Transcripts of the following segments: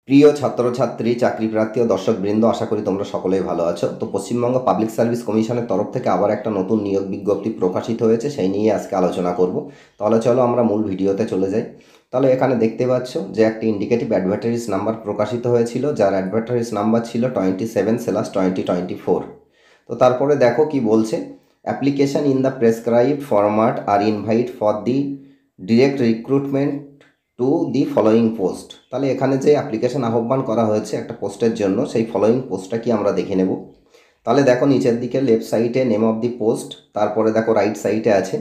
প্রিয় ছাত্রছাত্রী, চাকরিপ্রার্থী ও দর্শকবৃন্দ, আশা করি তোমরা সকলেই ভালো আছো। তো পশ্চিমবঙ্গ পাবলিক সার্ভিস কমিশনের তরফ থেকে আবার একটা নতুন নিয়োগ বিজ্ঞপ্তি প্রকাশিত হয়েছে, সেই নিয়ে আজকে আলোচনা করব। তাহলে চলো আমরা মূল ভিডিওতে চলে যাই। তাহলে এখানে দেখতে পাচ্ছ যে একটি ইন্ডিকেটিভ অ্যাডভার্টাইজ নাম্বার প্রকাশিত হয়েছিল, যার অ্যাডভার্টাইজ নাম্বার ছিল 27/2024। তো তারপরে দেখো কি বলছে, application in the prescribed format are invite for the direct recruitment to the following post. তাহলে এখানে যে অ্যাপ্লিকেশন আহ্বান করা হয়েছে একটা পোস্টের জন্য, সেই ফলোয়িং পোস্টটা কি আমরা দেখে নেব। তাহলে দেখো নিচের দিকে লেফট সাইডে নেম অফ দি পোস্ট, তারপরে দেখো রাইট সাইডে আছে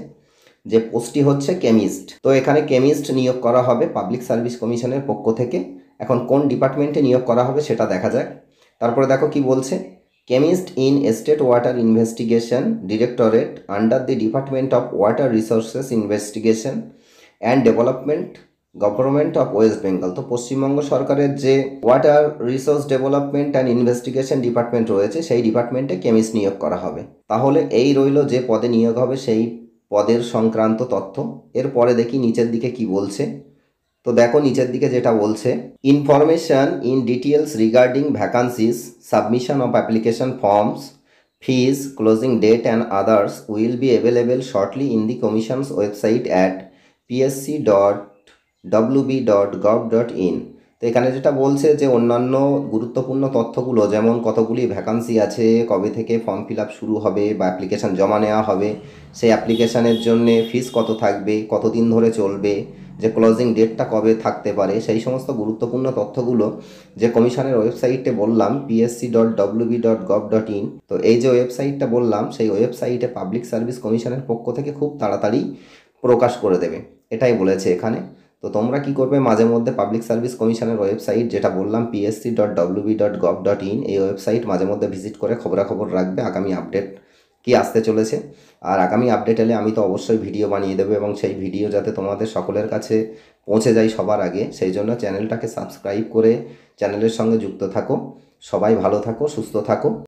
যে পোস্টটি হচ্ছে কেমিস্ট। তো এখানে কেমিস্ট নিয়োগ করা হবে পাবলিক সার্ভিস কমিশনের পক্ষ থেকে। এখন কোন ডিপার্টমেন্টে নিয়োগ করা হবে সেটা দেখা যাক। তারপরে দেখো কি বলছে, chemist in state water investigation directorate under the department of water resources investigation and development government of West Bengal. তো পশ্চিমবঙ্গ সরকারের যে water resource development and investigation department রয়েছে, সেই ডিপার্টমেন্টে কেমিস্ট নিয়োগ করা হবে। তাহলে এই রইল যে পদে নিয়োগ হবে সেই পদের সংক্রান্ত তথ্য। এরপরে দেখি নিচের দিকে কি বলছে। তো দেখো নিচের দিকে যেটা বলছে, information in details regarding vacancies, submission of application forms, fees, closing date and others will be available shortly in the commission's website at psc.wb.gov.in। তো এখানে যেটা বলছে যে অন্যান্য গুরুত্বপূর্ণ তথ্যগুলো, যেমন কতগুলি ভ্যাকান্সি আছে, কবে থেকে ফর্ম ফিল আপ শুরু হবে বা অ্যাপ্লিকেশান জমা নেওয়া হবে, সেই অ্যাপ্লিকেশানের জন্যে ফিস কত থাকবে, কতদিন ধরে চলবে, যে ক্লোজিং ডেটটা কবে থাকতে পারে, সেই সমস্ত গুরুত্বপূর্ণ তথ্যগুলো যে কমিশনের ওয়েবসাইটে বললাম psc.wb.gov.in। তো এই যে ওয়েবসাইটটা বললাম, সেই ওয়েবসাইটে পাবলিক সার্ভিস কমিশনের পক্ষ থেকে খুব তাড়াতাড়ি প্রকাশ করে দেবে, এটাই বলেছে এখানে। তো তোমরা কি করবে, মাঝে মধ্যে পাবলিক সার্ভিস কমিশনের ওয়েবসাইট যেটা বললাম psc.wb.gov.in, এই ওয়েবসাইট মাঝে মধ্যে ভিজিট করে খবরাখবর রাখবে আগামী আপডেট কি আসতে চলেছে। আর আগামী আপডেট এলে আমি তো অবশ্যই ভিডিও বানিয়ে দেবো, এবং সেই ভিডিও যাতে তোমাদের সকলের কাছে পৌঁছে যায় সবার আগে, সেই জন্য চ্যানেলটাকে সাবস্ক্রাইব করে চ্যানেলের সঙ্গে যুক্ত থাকো। সবাই ভালো থাকো, সুস্থ থাকো।